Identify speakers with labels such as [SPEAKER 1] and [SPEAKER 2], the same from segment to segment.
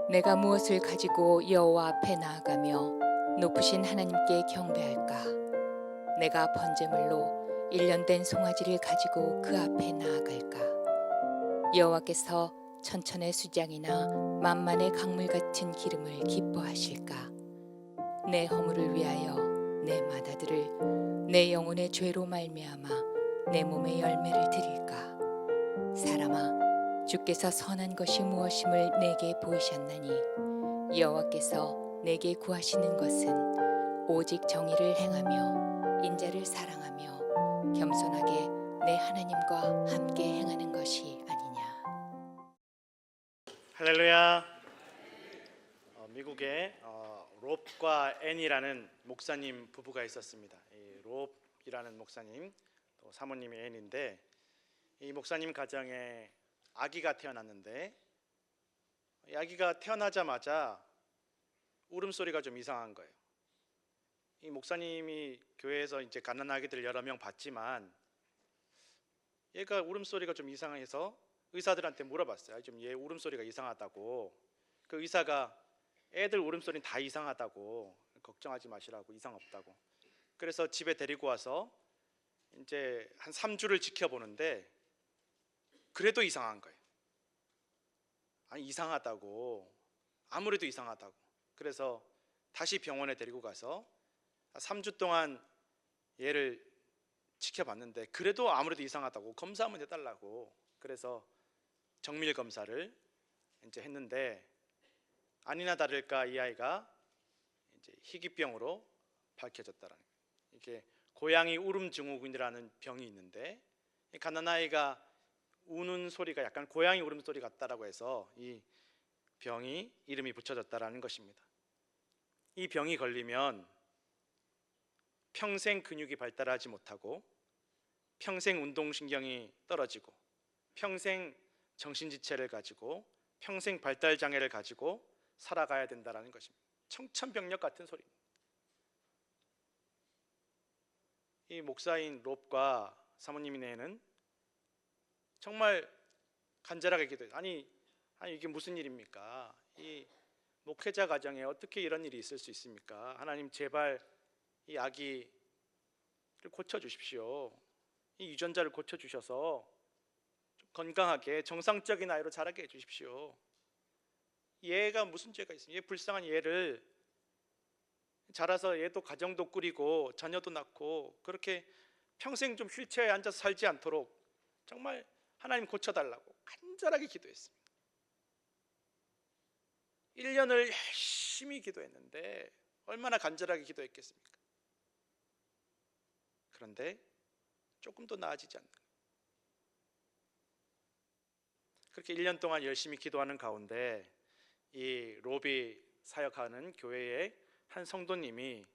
[SPEAKER 1] 내가 무엇을 가지고 여호와 앞에 나아가며 높으신 하나님께 경배할까? 내가 번제물로 1년 된 송아지를 가지고 그 앞에 나아갈까? 여호와께서 천천의 수장이나 만만의 강물 같은 기름을 기뻐하실까? 내 허물을 위하여 내 맏아들을 내 영혼의 죄로 말미암아 내 몸의 열매를 드릴까? 사람아, 주께서 선한 것이 무엇임을 내게 보이셨나니 여호와께서 내게 구하시는 것은 오직 정의를 행하며 인자를 사랑하며 겸손하게 내 하나님과 함께 행하는 것이 아니냐.
[SPEAKER 2] 할렐루야. 미국에 롭과 앤이라는 목사님 부부가 있었습니다. 이 롭이라는 목사님, 또 사모님이 앤인데, 이 목사님 가정에 아기가 태어났는데, 이 아기가 태어나자마자 울음소리가 좀 이상한 거예요. 이 목사님이 교회에서 이제 갓난 아기들 여러 명 봤지만 얘가 울음소리가 좀 이상해서 의사들한테 물어봤어요. 좀 얘 울음소리가 이상하다고. 그 의사가 애들 울음소리는 다 이상하다고, 걱정하지 마시라고, 이상 없다고. 그래서 집에 데리고 와서 이제 한 3주를 지켜보는데 그래도 이상한 거예요. 아니, 이상하다고, 아무래도 이상하다고. 그래서 다시 병원에 데리고 가서 3주 동안 얘를 지켜봤는데 그래도 아무래도 이상하다고, 검사 한번 해달라고. 그래서 정밀 검사를 이제 했는데 아니나 다를까 이 아이가 이제 희귀병으로 밝혀졌다라는 거예요. 이게 고양이 울음 증후군이라는 병이 있는데, 이 갓난아이가 우는 소리가 약간 고양이 울음소리 같다라고 해서 이 병이 이름이 붙여졌다라는 것입니다. 이 병이 걸리면 평생 근육이 발달하지 못하고 평생 운동신경이 떨어지고 평생 정신지체를 가지고 평생 발달장애를 가지고 살아가야 된다는 것입니다. 청천벽력 같은 소리입니다. 이 목사인 롭과 사모님이네는 정말 간절하게 기도해요. 아니 이게 무슨 일입니까? 이 목회자 가정에 어떻게 이런 일이 있을 수 있습니까? 하나님, 제발 이 아기를 고쳐주십시오. 이 유전자를 고쳐주셔서 건강하게 정상적인 아이로 자라게 해주십시오. 얘가 무슨 죄가 있습니까? 얘 불쌍한 얘를 자라서 얘도 가정도 꾸리고 자녀도 낳고 그렇게 평생 좀 휠체어에 앉아서 살지 않도록 정말 하나님 고쳐달라고 간절하게 기도했습니다. 1년을 열심히 기도했는데 얼마나 간절하게 기도했겠습니까? 그런데 조금도 나아지지 않는 거예요. 그렇게 1년 동안 열심히 기도하는 가운데 이 롭이 사역하는 교회의 한 성도님이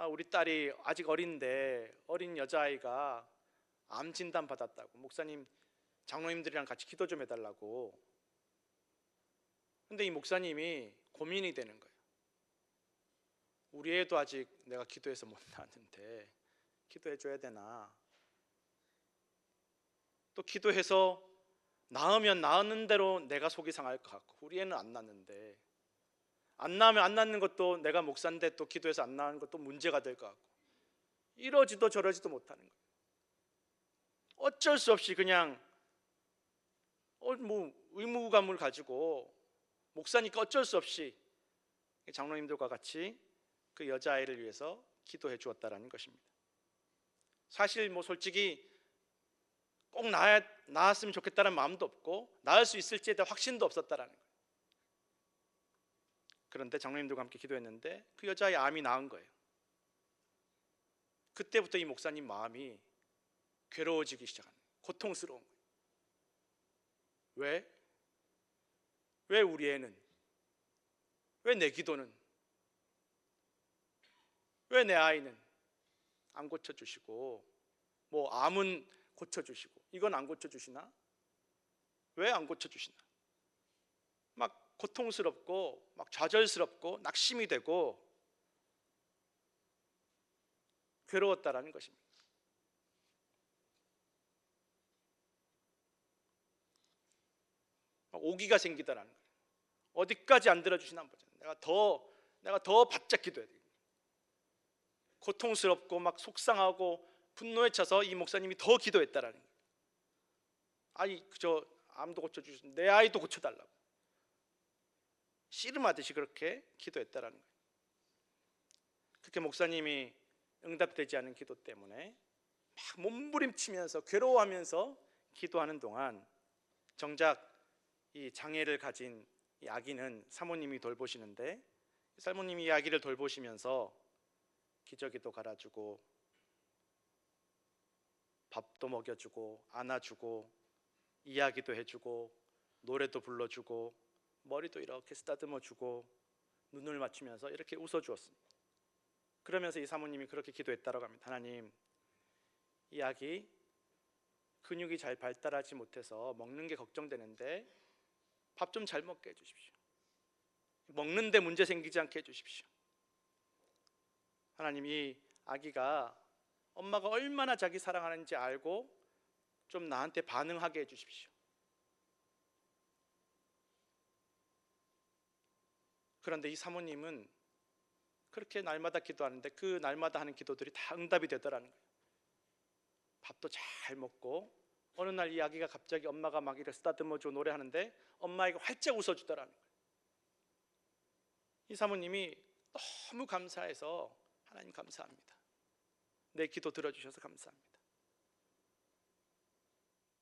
[SPEAKER 2] 우리 딸이 아직 어린데 어린 여자아이가 암 진단 받았다고, 목사님 장로님들이랑 같이 기도 좀 해달라고. 근데 이 목사님이 고민이 되는 거예요. 우리 애도 아직 내가 기도해서 못 낳았는데 기도해 줘야 되나? 또 기도해서 낳으면 낳는 대로 내가 속이 상할 것 같고, 우리 애는 안 낳는데 안 낳으면 안 낳는 것도 내가 목사인데 또 기도해서 안 낳는 것도 문제가 될 것 같고, 이러지도 저러지도 못하는 거예요. 어쩔 수 없이 그냥 의무감을 가지고 목사니까 어쩔 수 없이 장로님들과 같이 그 여자아이를 위해서 기도해 주었다라는 것입니다. 사실 솔직히 꼭 낳았으면 좋겠다는 마음도 없고 낳을 수 있을지에 대한 확신도 없었다라는 거예요. 그런데 장로님들과 함께 기도했는데 그 여자아이 암이 나은 거예요. 그때부터 이 목사님 마음이 괴로워지기 시작하는 거예요. 고통스러운 거예요. 왜? 왜 우리 애는? 왜 내 기도는? 왜 내 아이는 안 고쳐주시고, 암은 고쳐주시고 이건 안 고쳐주시나? 왜 안 고쳐주시나? 막 고통스럽고 막 좌절스럽고 낙심이 되고 괴로웠다라는 것입니다. 오기가 생기다라는 거예요. 어디까지 안 들어주시나 한번 보자. 내가 더 바짝 기도해야 돼. 고통스럽고 막 속상하고 분노에 차서 이 목사님이 더 기도했다라는 거예요. 아니 그저 암도 고쳐주신 내 아이도 고쳐달라고 씨름하듯이 그렇게 기도했다라는 거예요. 그렇게 목사님이 응답되지 않은 기도 때문에 막 몸부림치면서 괴로워하면서 기도하는 동안 정작 이 장애를 가진 이 아기는 사모님이 돌보시는데, 사모님이 이 아기를 돌보시면서 기저귀도 갈아주고 밥도 먹여주고 안아주고 이야기도 해주고 노래도 불러주고 머리도 이렇게 쓰다듬어주고 눈을 맞추면서 이렇게 웃어주었습니다. 그러면서 이 사모님이 그렇게 기도했다고 합니다. 하나님, 이 아기 근육이 잘 발달하지 못해서 먹는 게 걱정되는데 밥 좀 잘 먹게 해주십시오. 먹는데 문제 생기지 않게 해주십시오. 하나님, 이 아기가 엄마가 얼마나 자기 사랑하는지 알고 좀 나한테 반응하게 해주십시오. 그런데 이 사모님은 그렇게 날마다 기도하는데 그 날마다 하는 기도들이 다 응답이 되더라는 거예요. 밥도 잘 먹고 어느 날 이 아기가 갑자기 엄마가 막 이렇게 쓰다듬어주고 노래하는데 엄마에게 활짝 웃어주더라는 거예요. 이 사모님이 너무 감사해서 하나님 감사합니다. 내 기도 들어주셔서 감사합니다.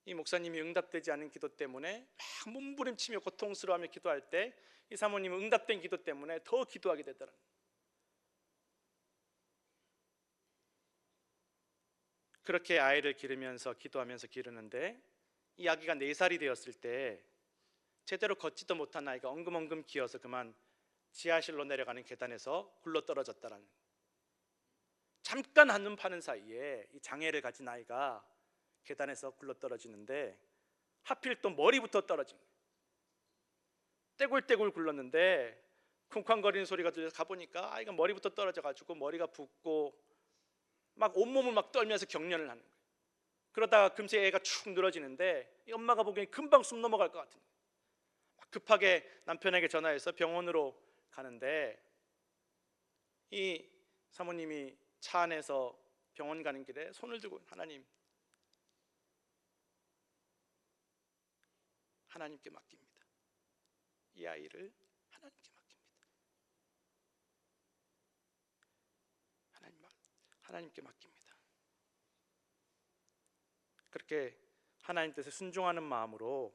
[SPEAKER 2] 이 목사님이 응답되지 않은 기도 때문에 막 몸부림치며 고통스러워하며 기도할 때 이 사모님은 응답된 기도 때문에 더 기도하게 되더라는 거예요. 그렇게 아이를 기르면서 기도하면서 기르는데 이 아기가 4살이 되었을 때 제대로 걷지도 못한 아이가 엉금엉금 기어서 그만 지하실로 내려가는 계단에서 굴러떨어졌다라는 거예요. 잠깐 한눈 파는 사이에 이 장애를 가진 아이가 계단에서 굴러떨어지는데 하필 또 머리부터 떨어진 거예요. 떼굴떼굴 굴렀는데 쿵쾅거리는 소리가 들려서 가보니까 아이가 머리부터 떨어져가지고 머리가 붓고 막 온몸을 막 떨면서 경련을 하는 거예요. 그러다가 금세 애가 축 늘어지는데 이 엄마가 보기엔 금방 숨 넘어갈 것 같은 거예요. 급하게 남편에게 전화해서 병원으로 가는데 이 사모님이 차 안에서 병원 가는 길에 손을 들고 하나님, 하나님께 맡깁니다. 이 아이를 하나님께 맡깁니다. 하나님께 맡깁니다. 그렇게 하나님 뜻에 순종하는 마음으로,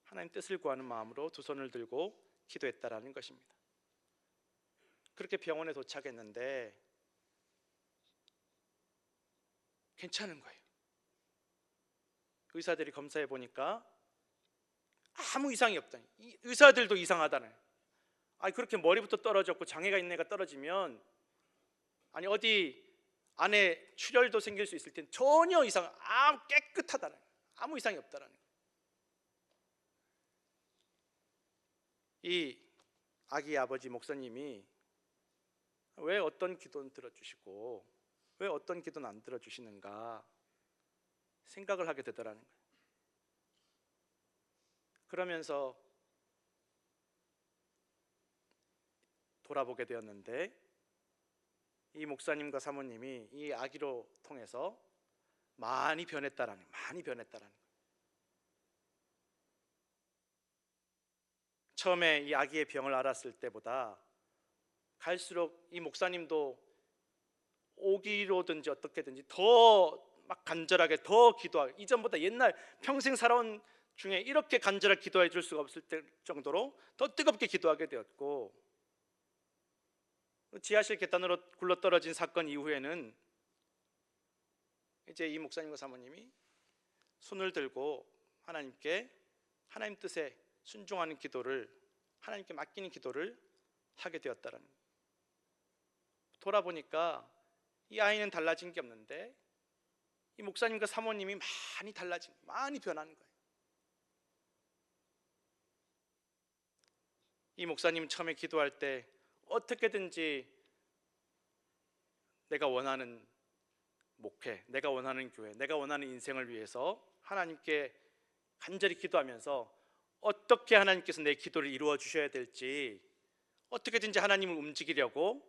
[SPEAKER 2] 하나님 뜻을 구하는 마음으로 두 손을 들고 기도했다라는 것입니다. 그렇게 병원에 도착했는데 괜찮은 거예요. 의사들이 검사해 보니까 아무 이상이 없다니. 이 의사들도 이상하다네. 아니 그렇게 머리부터 떨어졌고 장애가 있는 애가 떨어지면 아니 어디 안에 출혈도 생길 수 있을 텐데 전혀 이상, 아무 깨끗하다는, 아무 이상이 없다라는 거예요. 이 아기 아버지 목사님이 왜 어떤 기도는 들어주시고 왜 어떤 기도는 안 들어주시는가 생각을 하게 되더라는 거예요. 그러면서 돌아보게 되었는데 이 목사님과 사모님이 이 아기로 통해서 많이 변했다라는 거예요. 처음에 이 아기의 병을 알았을 때보다 갈수록 이 목사님도 오기로든지 어떻게든지 더 막 간절하게 더 기도하고, 이전보다 옛날 평생 살아온 중에 이렇게 간절하게 기도해 줄 수가 없을 정도로 더 뜨겁게 기도하게 되었고, 지하실 계단으로 굴러떨어진 사건 이후에는 이제 이 목사님과 사모님이 손을 들고 하나님께, 하나님 뜻에 순종하는 기도를, 하나님께 맡기는 기도를 하게 되었다라는 거예요. 돌아보니까 이 아이는 달라진 게 없는데 이 목사님과 사모님이 많이 변하는 거예요. 이 목사님 처음에 기도할 때 어떻게든지 내가 원하는 목회, 내가 원하는 교회, 내가 원하는 인생을 위해서 하나님께 간절히 기도하면서 어떻게 하나님께서 내 기도를 이루어 주셔야 될지, 어떻게든지 하나님을 움직이려고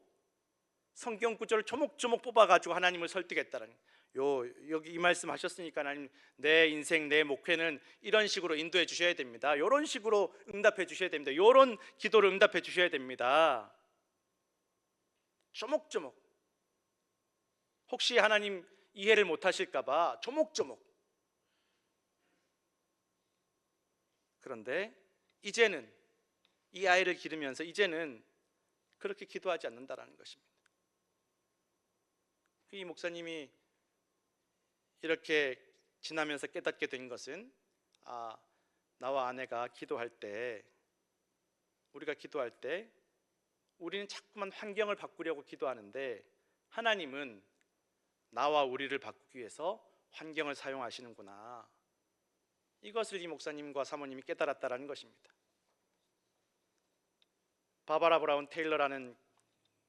[SPEAKER 2] 성경 구절을 조목조목 뽑아가지고 하나님을 설득했다라는, 여기 이 말씀 하셨으니까 하나님, 내 인생 내 목회는 이런 식으로 인도해 주셔야 됩니다, 이런 식으로 응답해 주셔야 됩니다, 이런 기도를 응답해 주셔야 됩니다. 조목조목. 혹시 하나님 이해를 못 하실까 봐 조목조목. 그런데 이제는 이 아이를 기르면서 이제는 그렇게 기도하지 않는다라는 것입니다. 이 목사님이 이렇게 지나면서 깨닫게 된 것은, 나와 아내가 기도할 때, 우리가 기도할 때 우리는 자꾸만 환경을 바꾸려고 기도하는데 하나님은 나와 우리를 바꾸기 위해서 환경을 사용하시는구나, 이것을 이 목사님과 사모님이 깨달았다라는 것입니다. 바바라 브라운 테일러라는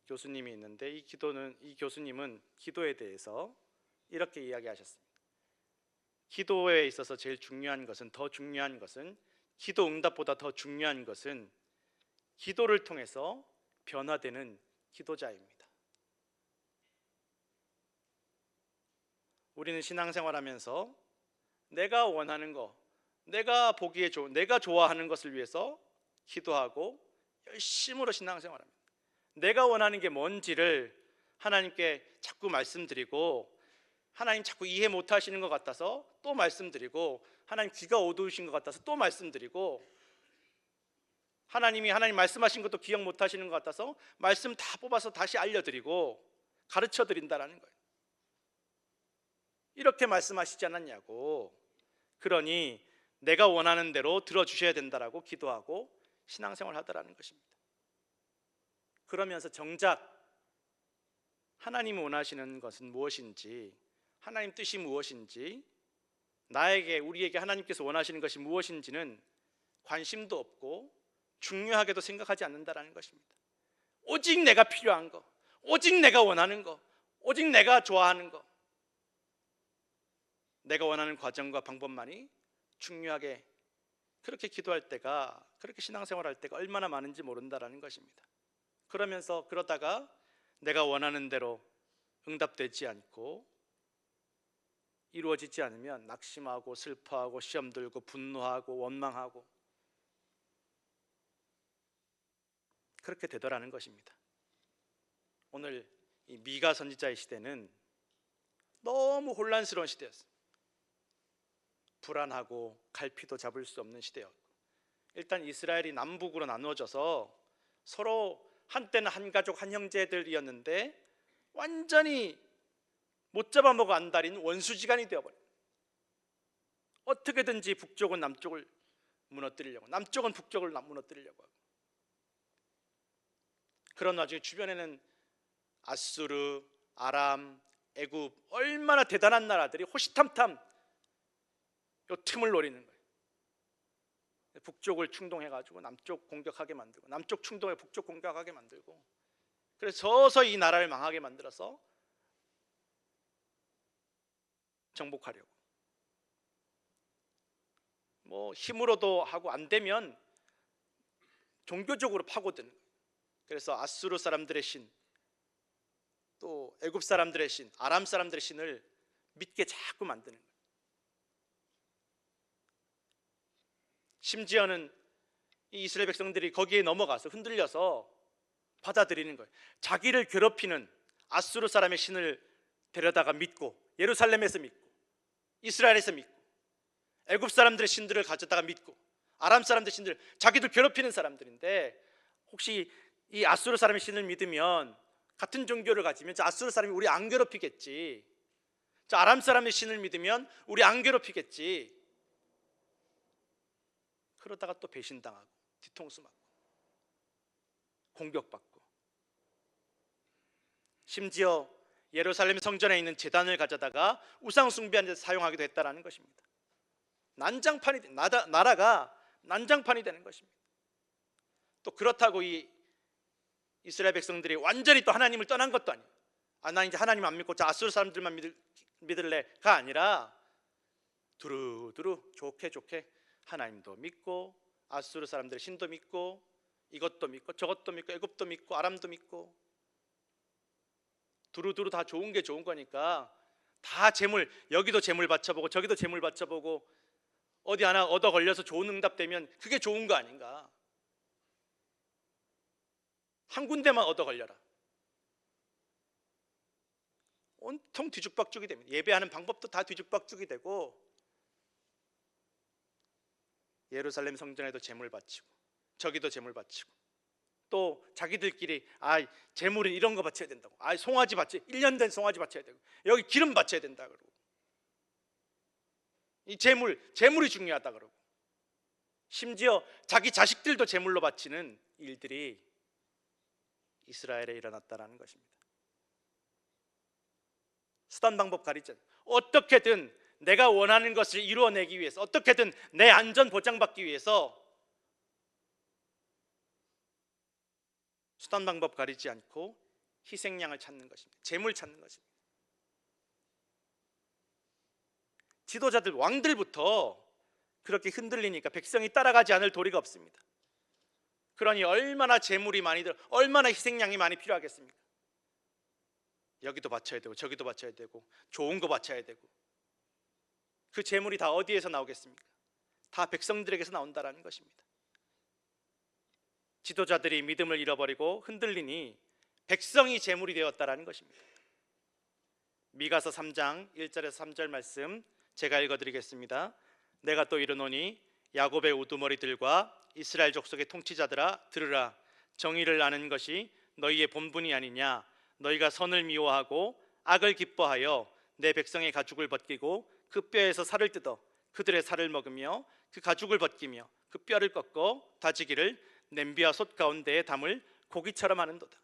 [SPEAKER 2] 교수님이 있는데, 이 교수님은 기도에 대해서 이렇게 이야기하셨습니다. 기도에 있어서 제일 중요한 것은, 기도 응답보다 더 중요한 것은 기도를 통해서 변화되는 기도자입니다. 우리는 신앙생활하면서 내가 원하는 거, 내가 보기에 좋은, 내가 좋아하는 것을 위해서 기도하고 열심으로 신앙생활합니다. 내가 원하는 게 뭔지를 하나님께 자꾸 말씀드리고, 하나님 자꾸 이해 못 하시는 것 같아서 또 말씀드리고, 하나님 귀가 어두우신 것 같아서 또 말씀드리고, 하나님 말씀하신 것도 기억 못 하시는 것 같아서 말씀 다 뽑아서 다시 알려드리고 가르쳐 드린다라는 거예요. 이렇게 말씀하시지 않았냐고. 그러니 내가 원하는 대로 들어주셔야 된다라고 기도하고 신앙생활을 하더라는 것입니다. 그러면서 정작 하나님이 원하시는 것은 무엇인지, 하나님 뜻이 무엇인지, 우리에게 하나님께서 원하시는 것이 무엇인지는 관심도 없고 중요하게도 생각하지 않는다라는 것입니다. 오직 내가 필요한 거, 오직 내가 원하는 거, 오직 내가 좋아하는 거, 내가 원하는 과정과 방법만이 중요하게, 그렇게 기도할 때가, 그렇게 신앙생활할 때가 얼마나 많은지 모른다라는 것입니다. 그러다가 내가 원하는 대로 응답되지 않고 이루어지지 않으면 낙심하고 슬퍼하고 시험 들고 분노하고 원망하고, 그렇게 되더라는 것입니다. 오늘 이 미가 선지자의 시대는 너무 혼란스러운 시대였어요. 불안하고 갈피도 잡을 수 없는 시대였고, 일단 이스라엘이 남북으로 나누어져서 서로 한때는 한 가족 한 형제들이었는데 완전히 못 잡아먹어 안달인 원수지간이 되어버려요. 어떻게든지 북쪽은 남쪽을 무너뜨리려고, 남쪽은 북쪽을 무너뜨리려고 하고, 그런 와중에 주변에는 아수르, 아람, 애굽, 얼마나 대단한 나라들이 호시탐탐 요 틈을 노리는 거예요. 북쪽을 충동해가지고 남쪽 공격하게 만들고, 남쪽 충동해 북쪽 공격하게 만들고, 그래서 서서히 이 나라를 망하게 만들어서 정복하려고, 뭐 힘으로도 하고 안 되면 종교적으로 파고드는 거예요. 그래서 아수르 사람들의 신, 또 애굽 사람들의 신, 아람 사람들의 신을 믿게 자꾸 만드는 거예요. 심지어는 이 이스라엘 백성들이 거기에 넘어가서 흔들려서 받아들이는 거예요. 자기를 괴롭히는 아수르 사람의 신을 데려다가 믿고, 예루살렘에서 믿고, 이스라엘에서 믿고, 애굽 사람들의 신들을 가져다가 믿고, 아람 사람들의 신들, 자기들 괴롭히는 사람들인데, 혹시 이 아수르 사람의 신을 믿으면, 같은 종교를 가지면 저 아수르 사람이 우리 안 괴롭히겠지, 저 아람 사람의 신을 믿으면 우리 안 괴롭히겠지, 그러다가 또 배신당하고 뒤통수 맞고 공격받고, 심지어 예루살렘 성전에 있는 제단을 가져다가 우상 숭배하는 데 사용하기도 했다라는 것입니다. 나라가 난장판이 되는 것입니다. 또 그렇다고 이 이스라엘 백성들이 완전히 또 하나님을 떠난 것도 아니에요. 나 이제 하나님 안 믿고 저 아수르 사람들만 믿을래가 아니라 두루두루 좋게 하나님도 믿고 아수르 사람들의 신도 믿고 이것도 믿고 저것도 믿고 애굽도 믿고 아람도 믿고 두루두루 다 좋은 게 좋은 거니까 다 재물, 여기도 재물 바쳐보고 저기도 재물 바쳐보고 어디 하나 얻어 걸려서 좋은 응답 되면 그게 좋은 거 아닌가? 한 군데만 얻어 걸려라. 온통 뒤죽박죽이 됩니다. 예배하는 방법도 다 뒤죽박죽이 되고 예루살렘 성전에도 재물 바치고 저기도 재물 바치고 또 자기들끼리 재물은 이런 거 바쳐야 된다고, 송아지 바쳐 1년 된 송아지 바쳐야 되고 여기 기름 바쳐야 된다 그러고 이 재물이 중요하다 그러고 심지어 자기 자식들도 재물로 바치는 일들이 이스라엘에 일어났다라는 것입니다. 수단 방법 가리지 않고 어떻게든 내가 원하는 것을 이루어내기 위해서, 어떻게든 내 안전 보장받기 위해서 수단 방법 가리지 않고 희생양을 찾는 것입니다. 재물 찾는 것입니다. 지도자들, 왕들부터 그렇게 흔들리니까 백성이 따라가지 않을 도리가 없습니다. 그러니 얼마나 재물이 많이 들어, 얼마나 희생양이 많이 필요하겠습니까? 여기도 바쳐야 되고 저기도 바쳐야 되고 좋은 거 바쳐야 되고 그 재물이 다 어디에서 나오겠습니까? 다 백성들에게서 나온다라는 것입니다. 지도자들이 믿음을 잃어버리고 흔들리니 백성이 재물이 되었다라는 것입니다. 미가서 3장 1절에서 3절 말씀 제가 읽어드리겠습니다. 내가 또 이르노니 야곱의 우두머리들과 이스라엘 족속의 통치자들아 들으라. 정의를 아는 것이 너희의 본분이 아니냐. 너희가 선을 미워하고 악을 기뻐하여 내 백성의 가죽을 벗기고 그 뼈에서 살을 뜯어 그들의 살을 먹으며 그 가죽을 벗기며 그 뼈를 꺾어 다지기를 냄비와 솥 가운데에 담을 고기처럼 하는도다.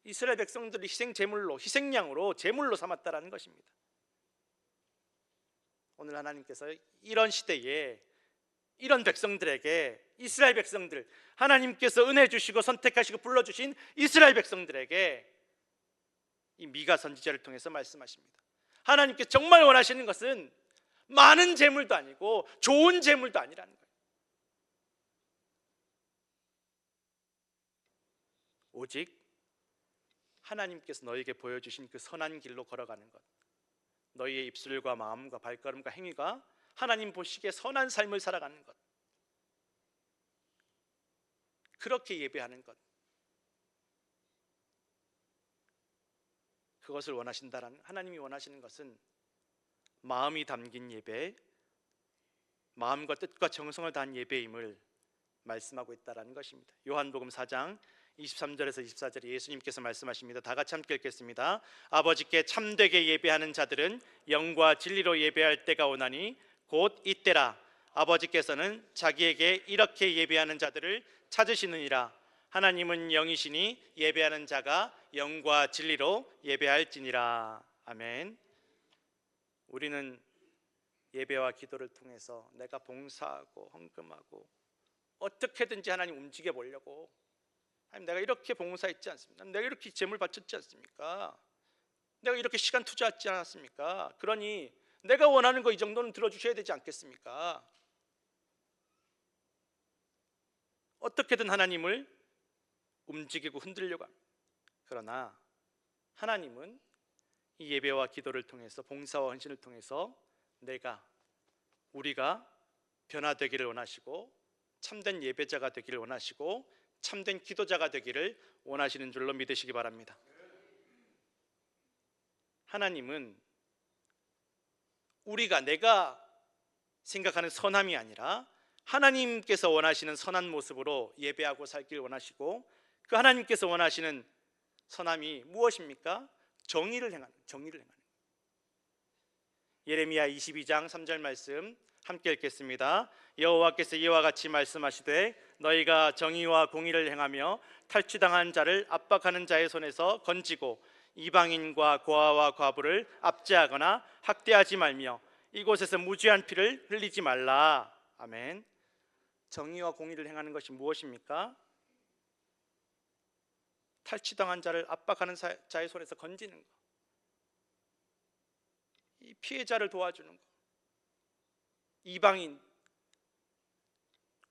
[SPEAKER 2] 이스라엘 백성들이 희생제물로, 희생양으로, 제물로 삼았다라는 것입니다. 오늘 하나님께서 이런 시대에 이런 백성들에게, 이스라엘 백성들, 하나님께서 은혜 주시고 선택하시고 불러주신 이스라엘 백성들에게 이 미가 선지자를 통해서 말씀하십니다. 하나님께서 정말 원하시는 것은 많은 재물도 아니고 좋은 재물도 아니라는 거예요. 오직 하나님께서 너에게 보여주신 그 선한 길로 걸어가는 것, 너희의 입술과 마음과 발걸음과 행위가 하나님 보시기에 선한 삶을 살아가는 것, 그렇게 예배하는 것, 그것을 원하신다라는, 하나님이 원하시는 것은 마음이 담긴 예배, 마음과 뜻과 정성을 다한 예배임을 말씀하고 있다라는 것입니다. 요한복음 4장 23절에서 24절에 예수님께서 말씀하십니다. 다 같이 함께 읽겠습니다. 아버지께 참되게 예배하는 자들은 영과 진리로 예배할 때가 오나니 곧 이때라. 아버지께서는 자기에게 이렇게 예배하는 자들을 찾으시느니라. 하나님은 영이시니 예배하는 자가 영과 진리로 예배할지니라. 아멘. 우리는 예배와 기도를 통해서 내가 봉사하고 헌금하고 어떻게든지 하나님 움직여 보려고, 하나님 내가 이렇게 봉사했지 않습니까? 내가 이렇게 재물 바쳤지 않습니까? 내가 이렇게 시간 투자했지 않았습니까? 그러니 내가 원하는 거 이 정도는 들어주셔야 되지 않겠습니까? 어떻게든 하나님을 움직이고 흔들려고 합니다. 그러나 하나님은 이 예배와 기도를 통해서, 봉사와 헌신을 통해서 우리가 변화되기를 원하시고 참된 예배자가 되기를 원하시고 참된 기도자가 되기를 원하시는 줄로 믿으시기 바랍니다. 하나님은 내가 생각하는 선함이 아니라 하나님께서 원하시는 선한 모습으로 예배하고 살길 원하시고, 그 하나님께서 원하시는 선함이 무엇입니까? 정의를 행하는. 예레미야 22장 3절 말씀 함께 읽겠습니다. 여호와께서 이와 같이 말씀하시되 너희가 정의와 공의를 행하며 탈취당한 자를 압박하는 자의 손에서 건지고 이방인과 고아와 과부를 압제하거나 학대하지 말며 이곳에서 무죄한 피를 흘리지 말라. 아멘. 정의와 공의를 행하는 것이 무엇입니까? 탈취당한 자를 압박하는 자의 손에서 건지는 것, 이 피해자를 도와주는 것, 이방인,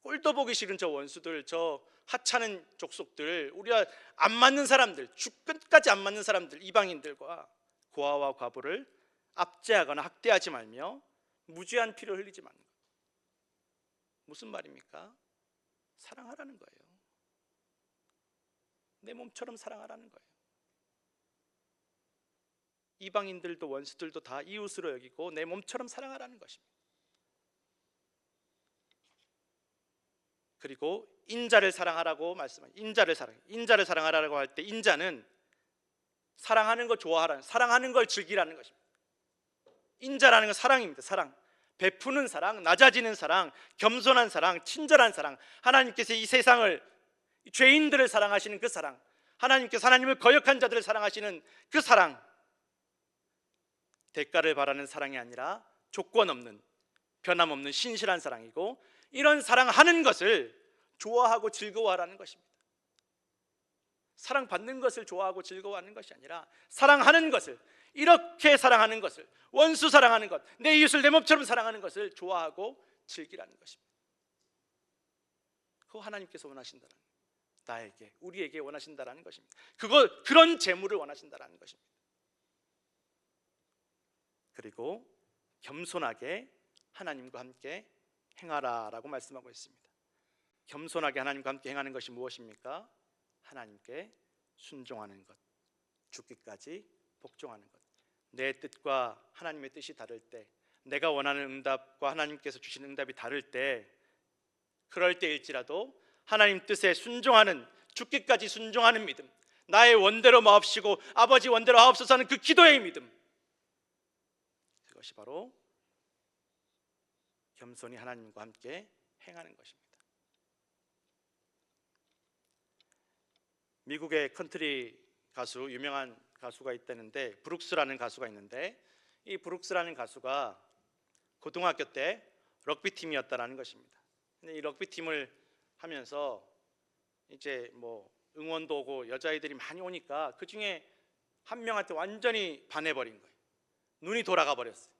[SPEAKER 2] 꼴도 보기 싫은 저 원수들, 저 하찮은 족속들, 우리와 안 맞는 사람들, 끝까지 안 맞는 사람들, 이방인들과 고아와 과부를 압제하거나 학대하지 말며 무죄한 피를 흘리지 말는 거예요. 무슨 말입니까? 사랑하라는 거예요. 내 몸처럼 사랑하라는 거예요. 이방인들도 원수들도 다 이웃으로 여기고 내 몸처럼 사랑하라는 것입니다. 그리고 인자를 사랑하라고 말씀합니다. 인자를 사랑하라고 할 때 인자는 사랑하는 걸 좋아하라는, 사랑하는 걸 즐기라는 것입니다. 인자라는 건 사랑입니다. 사랑, 베푸는 사랑, 낮아지는 사랑, 겸손한 사랑, 친절한 사랑, 하나님께서 이 세상을, 죄인들을 사랑하시는 그 사랑, 하나님께서 하나님을 거역한 자들을 사랑하시는 그 사랑, 대가를 바라는 사랑이 아니라 조건 없는, 변함없는 신실한 사랑이고, 이런 사랑하는 것을 좋아하고 즐거워하라는 것입니다. 사랑받는 것을 좋아하고 즐거워하는 것이 아니라 사랑하는 것을, 이렇게 사랑하는 것을, 원수 사랑하는 것, 내 이웃을 내 몸처럼 사랑하는 것을 좋아하고 즐기라는 것입니다. 그거 하나님께서 원하신다는, 나에게, 우리에게 원하신다라는 것입니다. 그런 재물을 원하신다라는 것입니다. 그리고 겸손하게 하나님과 함께 행하라라고 말씀하고 있습니다. 겸손하게 하나님과 함께 행하는 것이 무엇입니까? 하나님께 순종하는 것, 죽기까지 복종하는 것. 내 뜻과 하나님의 뜻이 다를 때, 내가 원하는 응답과 하나님께서 주신 응답이 다를 때, 그럴 때일지라도 하나님 뜻에 순종하는, 죽기까지 순종하는 믿음, 나의 원대로 마옵시고 아버지 원대로 하옵소서 하는 그 기도의 믿음, 그것이 바로 겸손히 하나님과 함께 행하는 것입니다. 미국의 컨트리 가수, 유명한 가수가 있다는데, 브룩스라는 가수가 있는데, 이 브룩스라는 가수가 고등학교 때 럭비팀이었다라는 것입니다. 근데 이 럭비팀을 하면서 이제 뭐 응원도 오고 여자아이들이 많이 오니까 그 중에 한 명한테 완전히 반해버린 거예요. 눈이 돌아가 버렸어요.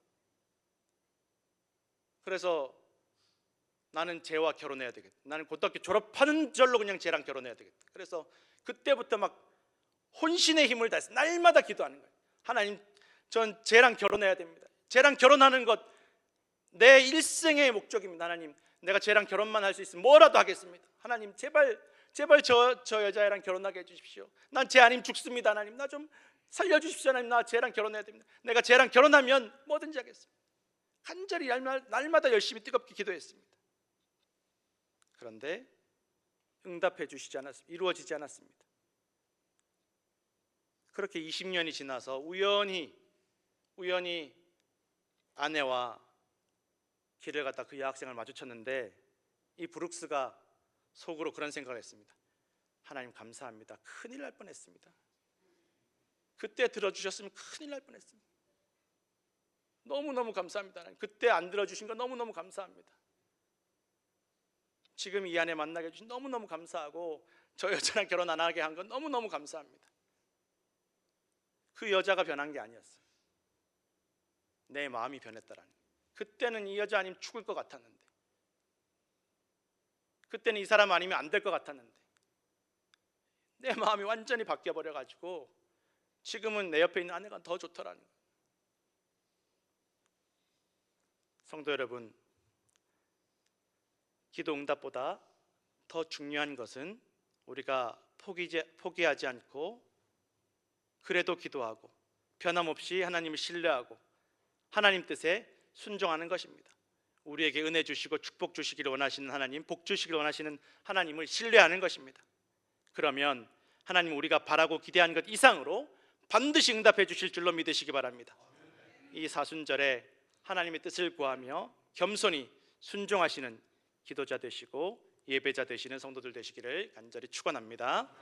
[SPEAKER 2] 그래서 나는 쟤와 결혼해야 되겠다, 나는 고등학교 졸업하는 절로 그냥 쟤랑 결혼해야 되겠다. 그래서 그때부터 막 혼신의 힘을 다해서 날마다 기도하는 거예요. 하나님, 전 쟤랑 결혼해야 됩니다. 쟤랑 결혼하는 것 내 일생의 목적입니다. 하나님, 내가 쟤랑 결혼만 할 수 있으면 뭐라도 하겠습니다. 하나님, 제발 저 여자애랑 결혼하게 해주십시오. 난 쟤 아니면 죽습니다. 하나님, 나 좀 살려주십시오. 하나님, 나 쟤랑 결혼해야 됩니다. 내가 쟤랑 결혼하면 뭐든지 하겠습니다. 간절히 날마다 열심히 뜨겁게 기도했습니다. 그런데 응답해 주시지 않았습니다. 이루어지지 않았습니다. 그렇게 20년이 지나서 우연히 아내와 길을 갔다 그 여학생을 마주쳤는데, 이 브룩스가 속으로 그런 생각을 했습니다. 하나님 감사합니다. 큰일 날 뻔했습니다. 그때 들어주셨으면 큰일 날 뻔했습니다. 너무너무 감사합니다. 하나님, 그때 안 들어주신 거 너무너무 감사합니다. 지금 이 아내 만나게 해주신 너무너무 감사하고, 저 여자랑 결혼 안 하게 한 건 너무너무 감사합니다. 그 여자가 변한 게 아니었어요. 내 마음이 변했다라는 거예요. 그때는 이 여자 아니면 죽을 것 같았는데, 그때는 이 사람 아니면 안 될 것 같았는데, 내 마음이 완전히 바뀌어버려가지고 지금은 내 옆에 있는 아내가 더 좋더라는 거예요. 성도 여러분, 기도 응답보다 더 중요한 것은 우리가 포기하지 않고 그래도 기도하고 변함없이 하나님을 신뢰하고 하나님 뜻에 순종하는 것입니다. 우리에게 은혜 주시고 축복 주시기를 원하시는 하나님, 복 주시기를 원하시는 하나님을 신뢰하는 것입니다. 그러면 하나님, 우리가 바라고 기대한 것 이상으로 반드시 응답해 주실 줄로 믿으시기 바랍니다. 이 사순절에 하나님의 뜻을 구하며 겸손히 순종하시는 기도자 되시고 예배자 되시는 성도들 되시기를 간절히 축원합니다.